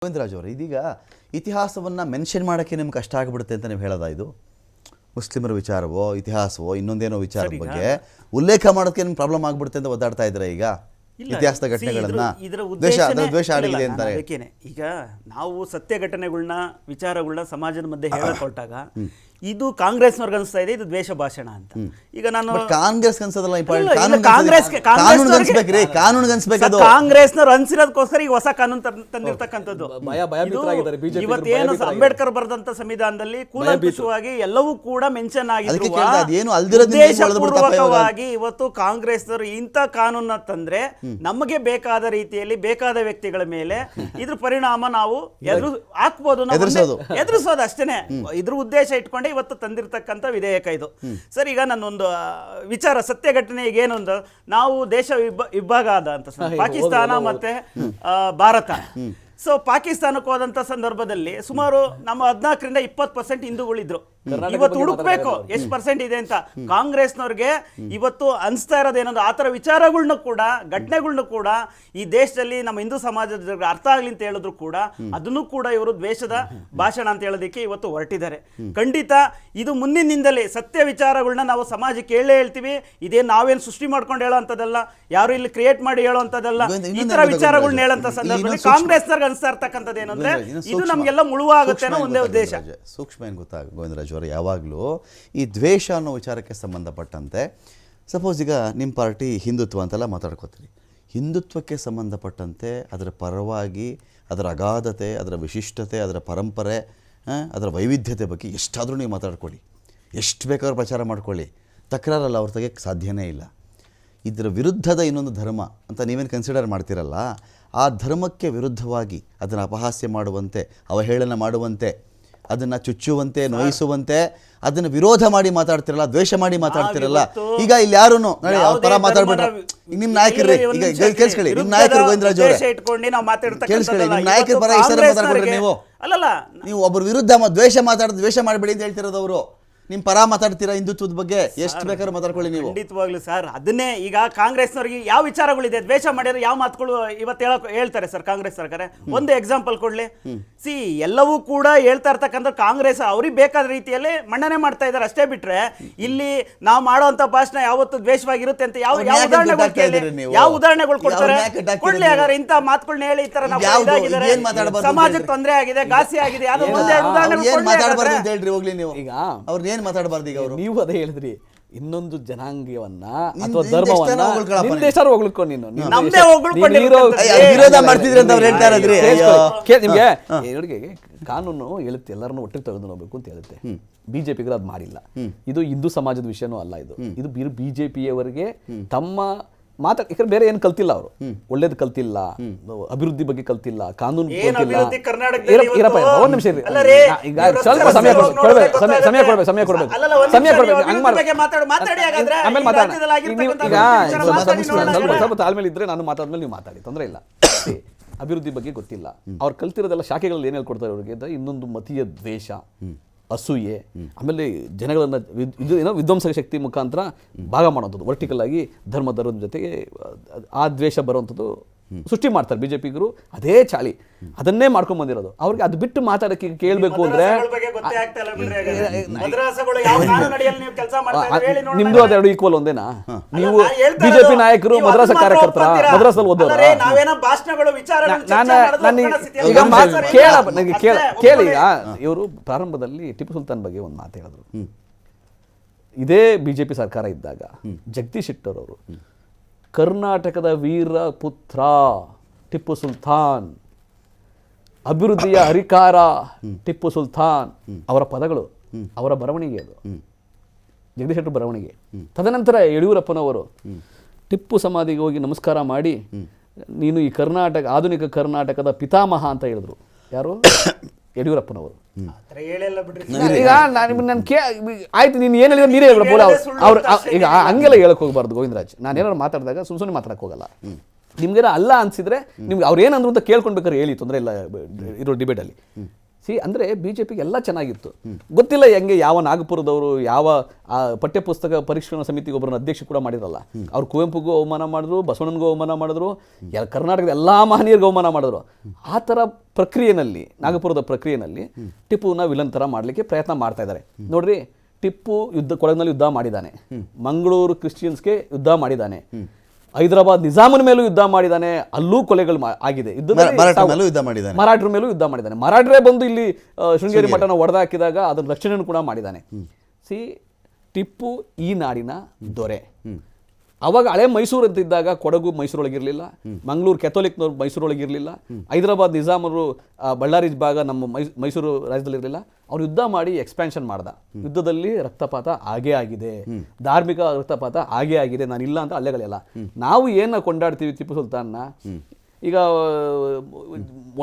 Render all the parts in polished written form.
ಗೋವಿಂದರಾಜ್ ಅವರು ಇದೀಗ ಇತಿಹಾಸವನ್ನು ಮೆನ್ಷನ್ ಮಾಡೋಕ್ಕೆ ನಿಮ್ಗೆ ಕಷ್ಟ ಆಗಿಬಿಡುತ್ತೆ ಅಂತ ನೀವು ಹೇಳೋದಾ? ಇದು ಮುಸ್ಲಿಮರ ವಿಚಾರವೋ ಇತಿಹಾಸವೋ ಇನ್ನೊಂದೇನೋ ವಿಚಾರದ ಬಗ್ಗೆ ಉಲ್ಲೇಖ ಮಾಡೋದಕ್ಕೆ ನಿಮ್ಗೆ ಪ್ರಾಬ್ಲಮ್ ಆಗಿಬಿಡುತ್ತೆ ಅಂತ ಒದ್ದಾಡ್ತಾ ಇದ್ದೀರಾ ಈಗ? ಇತಿಹಾಸದ ಘಟನೆಗಳನ್ನ ದ್ವೇಷ ಆಡಿದೆ ಅಂತಾರೆ. ಈಗ ನಾವು ಸತ್ಯ ಘಟನೆಗಳನ್ನ ವಿಚಾರಗಳನ್ನ ಸಮಾಜದ ಮಧ್ಯೆ ಹೇಳಕ್ ಹೊರಟಾಗ ಇದು ಕಾಂಗ್ರೆಸ್ನವ್ರಿಗೆ ಅನಿಸ್ತಾ ಇದೆ ಇದು ದ್ವೇಷ ಭಾಷಣ ಅಂತ. ಈಗ ನಾನು ಕಾಂಗ್ರೆಸ್ ಅನ್ಸೋದಲ್ಲ, ಕಾಂಗ್ರೆಸ್ನವ್ರು ಅನ್ಸಿರೋದಕ್ಕೋಸ್ಕರ ಈಗ ಹೊಸ ಕಾನೂನು ತಂದಿರ್ತಕ್ಕಂಥದ್ದು. ಇವತ್ತೇನು ಅಂಬೇಡ್ಕರ್ ಬರೆದಂತ ಸಂವಿಧಾನದಲ್ಲಿ ಕೂಲಂಕುಷವಾಗಿ ಎಲ್ಲವೂ ಕೂಡ ಮೆನ್ಷನ್ ಆಗಿದ್ರು. ಉದ್ದೇಶಪೂರ್ವಕವಾಗಿ ಇವತ್ತು ಕಾಂಗ್ರೆಸ್ನವರು ಇಂಥ ಕಾನೂನ ತಂದ್ರೆ ನಮಗೆ ಬೇಕಾದ ರೀತಿಯಲ್ಲಿ ಬೇಕಾದ ವ್ಯಕ್ತಿಗಳ ಮೇಲೆ ಇದ್ರ ಪರಿಣಾಮ ನಾವು ಹಾಕ್ಬೋದು, ಎದುರಿಸೋದು ಅಷ್ಟೇನೆ. ಇದ್ರ ಉದ್ದೇಶ ಇಟ್ಕೊಂಡೆ ಇವತ್ತು ತಂದಿರತಕ್ಕಂಥ ವಿಧೇಯಕ ಇದು. ಸರ್, ಈಗ ನನ್ನೊಂದು ವಿಚಾರ ಸತ್ಯ ಘಟನೆ ಈಗ ಏನು ಅಂದ್ರೆ, ನಾವು ದೇಶ ವಿಭಾಗ ಆದ ಅಂತ ಪಾಕಿಸ್ತಾನ ಮತ್ತೆ ಭಾರತ. ಸೊ ಪಾಕಿಸ್ತಾನಕ್ಕೆ ಹೋದಂತ ಸಂದರ್ಭದಲ್ಲಿ ಸುಮಾರು ನಮ್ಮ 14ರಿಂದ 20% ಹಿಂದೂಗಳಿದ್ರು. ಇವತ್ತು ಹುಡುಕ್ಬೇಕು ಎಷ್ಟು ಪರ್ಸೆಂಟ್ ಇದೆ ಅಂತ. ಕಾಂಗ್ರೆಸ್ನವ್ರಿಗೆ ಇವತ್ತು ಅನ್ಸ್ತಾ ಇರೋದೇನಂದ್ರೆ ಆ ಥರ ವಿಚಾರಗಳನ್ನ ಕೂಡ ಘಟನೆಗಳನ್ನ ಕೂಡ ಈ ದೇಶದಲ್ಲಿ ನಮ್ಮ ಹಿಂದೂ ಸಮಾಜದ ಅರ್ಥ ಆಗ್ಲಿ ಅಂತ ಹೇಳಿದ್ರು ಕೂಡ ಅದನ್ನು ಕೂಡ ಇವರು ದ್ವೇಷದ ಭಾಷಣ ಅಂತ ಹೇಳೋದಕ್ಕೆ ಇವತ್ತು ಹೊರಟಿದ್ದಾರೆ. ಖಂಡಿತ ಇದು ಮುಂದಿನಿಂದಲೇ ಸತ್ಯ ವಿಚಾರಗಳನ್ನ ನಾವು ಸಮಾಜಕ್ಕೆ ಹೇಳ್ತೀವಿ. ಇದೇನು ನಾವೇನು ಸೃಷ್ಟಿ ಮಾಡ್ಕೊಂಡು ಹೇಳೋ ಅಂತದಲ್ಲ, ಯಾರು ಇಲ್ಲಿ ಕ್ರಿಯೇಟ್ ಮಾಡಿ ಹೇಳೋ ಅಂತದಲ್ಲ. ಈ ತರ ವಿಚಾರಗಳನ್ನ ಹೇಳೋಂಥ ಸಂದರ್ಭದಲ್ಲಿ ಕಾಂಗ್ರೆಸ್ನವ್ರಿಗೆ ಅನ್ಸ್ತಾ ಇರ್ತಕ್ಕಂಥದ್ದು ಏನಂದ್ರೆ ಇದು ನಮ್ಗೆಲ್ಲ ಮುಳುವಾಗುತ್ತೆ ಅನ್ನೋ ಒಂದೇ ಉದ್ದೇಶ. ಸೂಕ್ಷ್ಮ ಏನು ಗೊತ್ತಾಗ ಗೋವಿಂದರಾಜ್ ಅವರು, ಯಾವಾಗಲೂ ಈ ದ್ವೇಷ ಅನ್ನೋ ವಿಚಾರಕ್ಕೆ ಸಂಬಂಧಪಟ್ಟಂತೆ ಸಪೋಸ್ ಈಗ ನಿಮ್ಮ ಪಾರ್ಟಿ ಹಿಂದುತ್ವ ಅಂತೆಲ್ಲ ಮಾತಾಡ್ಕೋತೀರಿ. ಹಿಂದುತ್ವಕ್ಕೆ ಸಂಬಂಧಪಟ್ಟಂತೆ ಅದರ ಪರವಾಗಿ ಅದರ ಅಗಾಧತೆ, ಅದರ ವಿಶಿಷ್ಟತೆ, ಅದರ ಪರಂಪರೆ, ಅದರ ವೈವಿಧ್ಯತೆ ಬಗ್ಗೆ ಎಷ್ಟಾದರೂ ನೀವು ಮಾತಾಡ್ಕೊಳ್ಳಿ, ಎಷ್ಟು ಬೇಕಾದ್ರೂ ಪ್ರಚಾರ ಮಾಡ್ಕೊಳ್ಳಿ, ತಕರಾರಲ್ಲ ಅವ್ರ ತೆಗೆಯಕ್ಕೆ ಸಾಧ್ಯನೇ ಇಲ್ಲ. ಇದರ ವಿರುದ್ಧದ ಇನ್ನೊಂದು ಧರ್ಮ ಅಂತ ನೀವೇನು ಕನ್ಸಿಡರ್ ಮಾಡ್ತಿರಲ್ಲ, ಆ ಧರ್ಮಕ್ಕೆ ವಿರುದ್ಧವಾಗಿ ಅದನ್ನು ಅಪಹಾಸ್ಯ ಮಾಡುವಂತೆ, ಅವಹೇಳನ ಮಾಡುವಂತೆ, ಅದನ್ನು ಚುಚ್ಚುವಂತೆ, ನೋಯಿಸುವಂತೆ, ಅದನ್ನು ವಿರೋಧ ಮಾಡಿ ಮಾತಾಡ್ತಿರಲ್ಲ, ದ್ವೇಷ ಮಾಡಿ ಮಾತಾಡ್ತಿರಲ್ಲ. ಈಗ ಇಲ್ಲಿ ಯಾರು ಪರ ಮಾತಾಡ್ಬಿಟ್ರೆ ನಿಮ್ಮ ನಾಯಕರು, ಈಗ ಕೇಳಿಸ್ಕೊಳ್ಳಿ, ನಿಮ್ಮ ನಾಯಕರು ಗೋವಿಂದರಾಜ್ ಅವರೇ ಕೇಳಿಸ್ಕೊಳ್ಳಿ, ನಿಮ್ಮ ನಾಯಕರ ಪರ ಈ ಸಲ ಮಾತಾಡ್ಬಿಟ್ರೆ ನೀವು ಒಬ್ಬರ ವಿರುದ್ಧ ದ್ವೇಷ ಮಾಡಬೇಡಿ ಅಂತ ಹೇಳ್ತಿರೋದು ಅವರು. ನಿಮ್ಮ ಪರ ಮಾತಾಡ್ತೀರಾ ಹಿಂದುತ್ವದ ಬಗ್ಗೆ, ಎಷ್ಟು ಬೇಕಾದ್ರೂ ಮಾತಾಡ್ಕೊಳ್ಳಿ ನೀವು. ಖಂಡಿತವಾಗ್ಲೂ ಸರ್, ಅದನ್ನೇ ಈಗ ಕಾಂಗ್ರೆಸ್ನವ್ರಿಗೆ ಯಾವ ವಿಚಾರಗಳಿದೆ ದ್ವೇಷ ಮಾಡಿದ್ರೆ ಯಾವ ಮಾತುಗಳು ಇವತ್ತು ಹೇಳ್ತಾರೆ ಸರ್ ಕಾಂಗ್ರೆಸ್ ಸರ್ಕಾರ. ಒಂದು ಎಕ್ಸಾಂಪಲ್ ಕೊಡ್ಲಿ. ಎಲ್ಲವೂ ಕೂಡ ಹೇಳ್ತಾ ಇರ್ತಕ್ಕಂಥ ಕಾಂಗ್ರೆಸ್ ಅವ್ರಿಗೆ ಬೇಕಾದ ರೀತಿಯಲ್ಲಿ ಮನ್ನಣೆ ಮಾಡ್ತಾ ಇದ್ದಾರೆ ಅಷ್ಟೇ. ಬಿಟ್ರೆ ಇಲ್ಲಿ ನಾವು ಮಾಡುವಂತ ಭಾಷಣ ಯಾವತ್ತು ದ್ವೇಷವಾಗಿರುತ್ತೆ ಅಂತ ಯಾವ ಉದಾಹರಣೆಗಳು ಕೊಡ್ತಾರೆ? ಕೊಡ್ಲಿ ಹಾಗಾದ್ರೆ. ಇಂಥ ಮಾತುಗಳನ್ನ ಹೇಳಿ ಈ ತರ ನಾವು ಸಮಾಜಕ್ಕೆ ತೊಂದರೆ ಆಗಿದೆ, ಘಾಸಿ ಆಗಿದೆ, ಅದು ಒಂದೇ ಉದಾಹರಣೆ ಮಾತಾಡಬಾರ್ದು. ಈಗ ಅವರು ನೀವು ಅದೇ ಹೇಳಿದ್ರಿ, ಇನ್ನೊಂದು ಜನಾಂಗವನ್ನ ಅಥವಾ ಧರ್ಮವನ್ನ ಹೊಗಳ್ಕೊಂಡು ನಿಮ್ಗೆ ಕಾನೂನು ಹೇಳುತ್ತೆ ಎಲ್ಲರನ್ನು ಒಟ್ಟಿಗೆ ತೆಗೆದು ಹೋಗ್ಬೇಕು ಅಂತ ಹೇಳುತ್ತೆ. ಬಿಜೆಪಿಗೆ ಅದು ಮಾಡಿಲ್ಲ. ಇದು ಹಿಂದೂ ಸಮಾಜದ ವಿಷಯನೂ ಅಲ್ಲ. ಇದು ಬಿಜೆಪಿಯವರಿಗೆ ತಮ್ಮ ಯಾಕಂದ್ರೆ ಬೇರೆ ಏನು ಕಲ್ತಿಲ್ಲ ಅವರು, ಒಳ್ಳೇದು ಕಲ್ತಿಲ್ಲ, ಅಭಿವೃದ್ಧಿ ಬಗ್ಗೆ ಕಲ್ತಿಲ್ಲ, ಕಾನೂನು ಇರಪ್ಪ ಒಂದ್ ನಿಮಿಷ ಇರಿ, ಈಗ ಸ್ವಲ್ಪ ಸಮಯ ಕೊಡ್ಬೇಕು, ಆಮೇಲೆ ಸ್ವಲ್ಪ ತಾಳ್ಮೇಲೆ ಇದ್ರೆ ನಾನು ಮಾತಾದ್ಮೇಲೆ ನೀವು ಮಾತಾಡಿ, ತೊಂದರೆ ಇಲ್ಲ. ಅಭಿವೃದ್ಧಿ ಬಗ್ಗೆ ಗೊತ್ತಿಲ್ಲ, ಅವ್ರು ಕಲ್ತಿರೋದೆಲ್ಲ ಶಾಖೆಗಳಲ್ಲಿ ಏನ್ ಹೇಳ್ಕೊಡ್ತಾರೆ ಅವ್ರಿಗೆ ಅಂದ್ರೆ ಇನ್ನೊಂದು ಮತೀಯ ದ್ವೇಷ, ಅಸೂಯೆ, ಆಮೇಲೆ ಜನಗಳನ್ನ ವಿಧ್ವಂಸಕ ಶಕ್ತಿ ಮುಖಾಂತರ ಭಾಗ ಮಾಡೋಂಥದ್ದು, ವರ್ಟಿಕಲ್ ಆಗಿ ಧರ್ಮದ ಜೊತೆಗೆ ಆ ದ್ವೇಷ ಬರುವಂಥದ್ದು ಸೃಷ್ಟಿ ಮಾಡ್ತಾರೆ ಬಿಜೆಪಿಗರು. ಅದೇ ಚಾಳಿ ಅದನ್ನೇ ಮಾಡ್ಕೊಂಡ್ ಬಂದಿರೋದು. ಅವ್ರಿಗೆ ಅದು ಬಿಟ್ಟು ಮಾತಾಡಕ್ಕೆ ಕೇಳಬೇಕು ಅಂದ್ರೆ ನಿಮ್ದು ಅದೆರಡು ಈಕ್ವಲ್ ಒಂದೇನಾ? ನೀವು ಬಿಜೆಪಿ ನಾಯಕರು ಮದ್ರಾಸ ಕಾರ್ಯಕರ್ತರ, ಮದ್ರಾಸಲ್ಲಿ ಓದೋರು. ಕೇಳಿ, ಇವರು ಪ್ರಾರಂಭದಲ್ಲಿ ಟಿಪ್ಪು ಸುಲ್ತಾನ್ ಬಗ್ಗೆ ಒಂದು ಮಾತು ಹೇಳಿದ್ರು. ಇದೇ ಬಿಜೆಪಿ ಸರ್ಕಾರ ಇದ್ದಾಗ ಜಗದೀಶ್ ಶೆಟ್ಟರ್ ಅವರು ಕರ್ನಾಟಕದ ವೀರ ಪುತ್ರ ಟಿಪ್ಪು ಸುಲ್ತಾನ್, ಅಭಿವೃದ್ಧಿಯ ಹರಿಕಾರ ಟಿಪ್ಪು ಸುಲ್ತಾನ್, ಅವರ ಪದಗಳು, ಅವರ ಬರವಣಿಗೆ, ಅದು ಜಗದೀಶ್ ಶೆಟ್ಟರ್ ಬರವಣಿಗೆ. ತದನಂತರ ಯಡಿಯೂರಪ್ಪನವರು ಟಿಪ್ಪು ಸಮಾಧಿಗೆ ಹೋಗಿ ನಮಸ್ಕಾರ ಮಾಡಿ ನೀನು ಈ ಆಧುನಿಕ ಕರ್ನಾಟಕದ ಪಿತಾಮಹ ಅಂತ ಹೇಳಿದ್ರು. ಯಾರು? ಯಡಿಯೂರಪ್ಪನವರು. ಈಗ ಆಯ್ತು, ನೀನು ಏನು ಹೇಳಿದ್ರೆ ನೀರೇ ಹೇಳ್ಬಿಡ. ಅವ್ರು ಈಗ ಹಂಗೆಲ್ಲ ಹೇಳಕ್ ಹೋಗ್ಬಾರ್ದು ಗೋವಿಂದರಾಜ್. ನಾನು ಏನಾದ್ರು ಮಾತಾಡಿದಾಗ ಸುಮ್ಮನೆ ಮಾತಾಡಕ್ ಹೋಗಲ್ಲ. ನಿಮ್ಗೇನ ಅಲ್ಲ ಅನ್ಸಿದ್ರೆ ನಿಮ್ಗೆ ಅವ್ರು ಏನಂದ್ರು ಅಂತ ಕೇಳ್ಕೊಂಡ್ಬೇಕಾದ್ರೆ ಹೇಳಿ, ತೊಂದರೆ ಇಲ್ಲ ಇರೋ ಡಿಬೇಟಲ್ಲಿ. ಅಂದರೆ ಬಿ ಜೆ ಪಿಗೆ ಎಲ್ಲ ಚೆನ್ನಾಗಿತ್ತು, ಗೊತ್ತಿಲ್ಲ ಹೆಂಗೆ ಯಾವ ನಾಗಪುರದವರು ಯಾವ ಪಠ್ಯಪುಸ್ತಕ ಪರಿಷ್ಕರಣಾ ಸಮಿತಿಗೆ ಒಬ್ಬರನ್ನ ಅಧ್ಯಕ್ಷ ಕೂಡ ಮಾಡಿರಲ್ಲ. ಅವ್ರು ಕುವೆಂಪುಗೂ ಅವಮಾನ ಮಾಡಿದ್ರು, ಬಸವಣ್ಣನಿಗೂ ಅವಮಾನ ಮಾಡಿದ್ರು, ಕರ್ನಾಟಕದ ಎಲ್ಲ ಮಹನೀಯರಿಗೂ ಅವಮಾನ ಮಾಡಿದ್ರು. ಆ ಥರ ಪ್ರಕ್ರಿಯೆಯಲ್ಲಿ, ನಾಗಪುರದ ಪ್ರಕ್ರಿಯೆಯಲ್ಲಿ ಟಿಪ್ಪುನ ವಿಲನ್ ಥರ ಮಾಡಲಿಕ್ಕೆ ಪ್ರಯತ್ನ ಮಾಡ್ತಾ ಇದ್ದಾರೆ. ನೋಡ್ರಿ, ಟಿಪ್ಪು ಕೊಡಗಿನಲ್ಲಿ ಯುದ್ಧ ಮಾಡಿದ್ದಾನೆ, ಮಂಗಳೂರು ಕ್ರಿಶ್ಚಿಯನ್ಸ್ಗೆ ಯುದ್ಧ ಮಾಡಿದ್ದಾನೆ, ಹೈದರಾಬಾದ್ ನಿಜಾಮನ ಮೇಲೂ ಯುದ್ಧ ಮಾಡಿದ್ದಾನೆ, ಅಲ್ಲೂ ಕೊಲೆಗಳು ಆಗಿದೆ, ಮರಾಠರ ಮೇಲೂ ಯುದ್ಧ ಮಾಡಿದ್ದಾನೆ. ಮರಾಠರೇ ಬಂದು ಇಲ್ಲಿ ಶೃಂಗೇರಿ ಮಠನ ಒಡೆದಾಕಿದಾಗ ಅದರ ರಕ್ಷಣೆಯನ್ನು ಕೂಡ ಮಾಡಿದ್ದಾನೆ. ಟಿಪ್ಪು ಈ ನಾಡಿನ ದೊರೆ. ಅವಾಗ ಹಳೆ ಮೈಸೂರು ಅಂತಿದ್ದಾಗ ಕೊಡಗು ಮೈಸೂರೊಳಗಿರಲಿಲ್ಲ, ಮಂಗಳೂರು ಕೆಥೋಲಿಕ್ನವ್ರು ಮೈಸೂರೊಳಗಿರಲಿಲ್ಲ, ಹೈದರಾಬಾದ್ ನಿಜಾಮರು ಬಳ್ಳಾರಿ ಭಾಗ ನಮ್ಮ ಮೈಸೂರು ರಾಜ್ಯದಲ್ಲಿರಲಿಲ್ಲ. ಅವ್ರು ಯುದ್ಧ ಮಾಡಿ ಎಕ್ಸ್ಪ್ಯಾನ್ಷನ್ ಮಾಡ್ದ. ಯುದ್ಧದಲ್ಲಿ ರಕ್ತಪಾತ ಆಗೇ ಆಗಿದೆ, ಧಾರ್ಮಿಕ ರಕ್ತಪಾತ ಆಗೇ ಆಗಿದೆ, ನಾನು ಇಲ್ಲ ಅಂತ ಅಲ್ಲೆಗಳೆಲ್ಲ. ನಾವು ಏನ ಕೊಂಡಾಡ್ತೀವಿ ಟಿಪ್ಪು ಸುಲ್ತಾನ್ನ, ಈಗ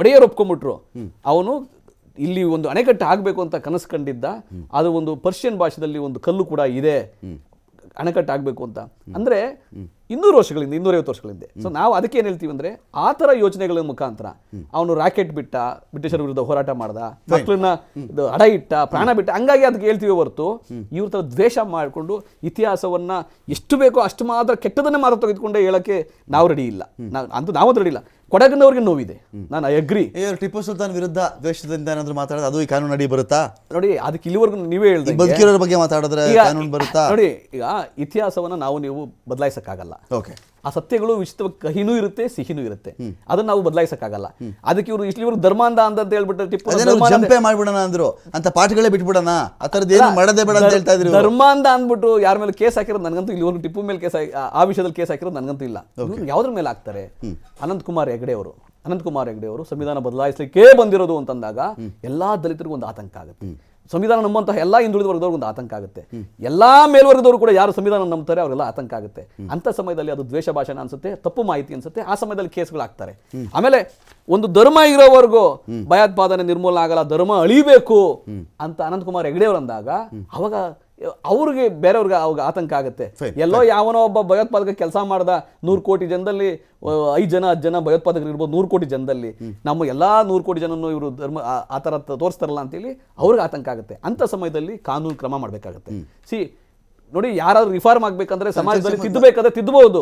ಒಡೆಯರು ಒಪ್ಕೊಂಡ್ಬಿಟ್ರು, ಅವನು ಇಲ್ಲಿ ಒಂದು ಅಣೆಕಟ್ಟು ಆಗಬೇಕು ಅಂತ ಕನಸು ಕಂಡಿದ್ದ. ಅದು ಒಂದು ಪರ್ಷಿಯನ್ ಭಾಷೆಯಲ್ಲಿ ಒಂದು ಕಲ್ಲು ಕೂಡ ಇದೆ, ಅಣೆಕಟ್ಟು ಆಗಬೇಕು ಅಂತ. ಅಂದರೆ 200 ವರ್ಷಗಳಿಂದ 250 ವರ್ಷಗಳಿಂದ. ಸೊ ನಾವು ಅದಕ್ಕೆ ಏನು ಹೇಳ್ತೀವಿ ಅಂದರೆ, ಆ ಥರ ಯೋಚನೆಗಳ ಮುಖಾಂತರ ಅವನು ರಾಕೆಟ್ ಬಿಟ್ಟ, ಬ್ರಿಟಿಷರ ವಿರುದ್ಧ ಹೋರಾಟ ಮಾಡ್ದ, ಮಕ್ಕಳನ್ನ ಅಡ ಇಟ್ಟ, ಪ್ರಾಣ ಬಿಟ್ಟ, ಹಂಗಾಗಿ ಅದಕ್ಕೆ ಹೇಳ್ತೀವಿ ಹೊರತು ಇವ್ರ ಥರ ದ್ವೇಷ ಮಾಡಿಕೊಂಡು ಇತಿಹಾಸವನ್ನ ಎಷ್ಟು ಬೇಕೋ ಅಷ್ಟು ಮಾತ್ರ ಕೆಟ್ಟದನ್ನೇ ಮಾತ್ರ ತೆಗೆದುಕೊಂಡೇ ಹೇಳಕ್ಕೆ ನಾವು ರೆಡಿ ಇಲ್ಲ. ನಾವು ರೆಡಿ ಇಲ್ಲ. ಕೊಡಗಿನವ್ರಿಗೆ ನೋವಿದೆ, ನಾನು ಐ ಅಗ್ರಿ. ಟಿಪ್ಪು ಸುಲ್ತಾನ್ ವಿರುದ್ಧ ದ್ವೇಷದಿಂದ ಏನಾದ್ರು ಮಾತಾಡೋದು ಅದು ಈ ಕಾನೂನು ಅಡಿ ಬರುತ್ತಾ? ನೋಡಿ, ಅದಕ್ಕೆ ಇಲ್ಲಿವರೆಗೂ ನೀವೇ ಹೇಳಿದ್ರೆ ಬದುಕಿರೋರ ಬಗ್ಗೆ ಮಾತಾಡಿದ್ರೆ ಕಾನೂನು ಬರುತ್ತಾ? ನೋಡಿ, ಈಗ ಇತಿಹಾಸವನ್ನ ನಾವು ನೀವು ಬದಲಾಯಿಸಕ್ಕಾಗಲ್ಲ. ಓಕೆ, ಆ ಸತ್ಯಗಳು ವಿಚಿತ್ರ ಕಹಿನೂ ಇರುತ್ತೆ, ಸಿಹಿನೂ ಇರುತ್ತೆ, ಅದನ್ನ ನಾವು ಬದಲಾಯಿಸಕ್ಕಾಗಲ್ಲ. ಅದಕ್ಕೆ ಇವರು ಇಷ್ಟಲಿವರು ಧರ್ಮಾಂಧ ಅಂತ ಹೇಳ್ಬಿಟ್ಟು ಟಿಪ್ಪು ಜಂಪೆ ಮಾಡ್ಬಿಡೋಣ ಅಂದ್ರು, ಅಂತ ಪಾಠಗಳೇ ಬಿಟ್ಬಿಡೋಣ, ಆ ಥರದ್ದು ಏನು ಮಾಡದೇ ಬೇಡ ಅಂತ ಹೇಳ್ತಾ ಇದ್ರು. ಧರ್ಮಾಂಧ ಅಂದ್ಬಿಟ್ಟು ಯಾರ ಮೇಲೆ ಕೇಸ್ ಹಾಕಿರೋದು ನನಗಂತೂ ಇಲ್ಲಿವರೆಗೂ ಟಿಪ್ಪು ಮೇಲೆ ಕೇಸ್ ಆ ವಿಷಯದಲ್ಲಿ ಕೇಸ್ ಹಾಕಿರೋದು ನನಗಂತೂ ಇಲ್ಲ. ಯಾವ್ದ್ರ ಮೇಲೆ ಹಾಕ್ತಾರೆ? ಅನಂತಕುಮಾರ್ ಹೆಗಡೆ ಅವರು ಸಂವಿಧಾನ ಬದಲಾಯಿಸಲಿಕ್ಕೆ ಬಂದಿರೋದು ಅಂತಂದಾಗ ಎಲ್ಲಾ ದಲಿತರಿಗೂ ಒಂದು ಆತಂಕ ಆಗುತ್ತೆ. ಸಂವಿಧಾನ ನಂಬಂತಹ ಎಲ್ಲಾ ಹಿಂದುಳಿದ ವರ್ಗದವ್ರಿಗೆ ಒಂದು ಆತಂಕ ಆಗುತ್ತೆ. ಎಲ್ಲಾ ಮೇಲ್ವರ್ಗದವರು ಕೂಡ ಯಾರು ಸಂವಿಧಾನ ನಂಬ್ತಾರೆ ಅವರೆಲ್ಲ ಆತಂಕ ಆಗುತ್ತೆ. ಅಂತ ಸಮಯದಲ್ಲಿ ಅದು ದ್ವೇಷ ಭಾಷಣ ಅನ್ಸುತ್ತೆ, ತಪ್ಪು ಮಾಹಿತಿ ಅನ್ಸುತ್ತೆ, ಆ ಸಮಯದಲ್ಲಿ ಕೇಸ್ಗಳು ಆಗ್ತಾರೆ. ಆಮೇಲೆ ಒಂದು ಧರ್ಮ ಇರೋವರೆಗೂ ಭಯೋತ್ಪಾದನೆ ನಿರ್ಮೂಲನೆ ಆಗಲ್ಲ, ಧರ್ಮ ಅಳಿಬೇಕು ಅಂತ ಅನಂತಕುಮಾರ್ ಹೆಗಡೆ ಅವರು ಅಂದಾಗ ಅವಾಗ ಅವ್ರಿಗೆ ಬೇರೆಯವ್ರಿಗೆ ಅವಾಗ ಆತಂಕ ಆಗುತ್ತೆ. ಎಲ್ಲೋ ಯಾವನೋ ಒಬ್ಬ ಭಯೋತ್ಪಾದಕ ಕೆಲಸ ಮಾಡ್ದ, 100 ಕೋಟಿ ಜನದಲ್ಲಿ 5 ಜನ 10 ಜನ ಭಯೋತ್ಪಾದಕರು ಇರ್ಬೋದು, 100 ಕೋಟಿ ಜನದಲ್ಲಿ ನಮ್ಮ ಎಲ್ಲಾ 100 ಕೋಟಿ ಜನನ್ನು ಇವರು ಧರ್ಮ ಆ ಥರ ತೋರಿಸ್ತಾರಲ್ಲ ಅಂತೇಳಿ ಅವ್ರಿಗೆ ಆತಂಕ ಆಗುತ್ತೆ. ಅಂತ ಸಮಯದಲ್ಲಿ ಕಾನೂನು ಕ್ರಮ ಮಾಡಬೇಕಾಗುತ್ತೆ. ನೋಡಿ, ಯಾರಾದ್ರೂ ರಿಫಾರ್ಮ್ ಆಗ್ಬೇಕಂದ್ರೆ, ಸಮಾಜದಲ್ಲಿ ತಿದ್ದಬೇಕಾದ್ರೆ ತಿದ್ದಬಹುದು.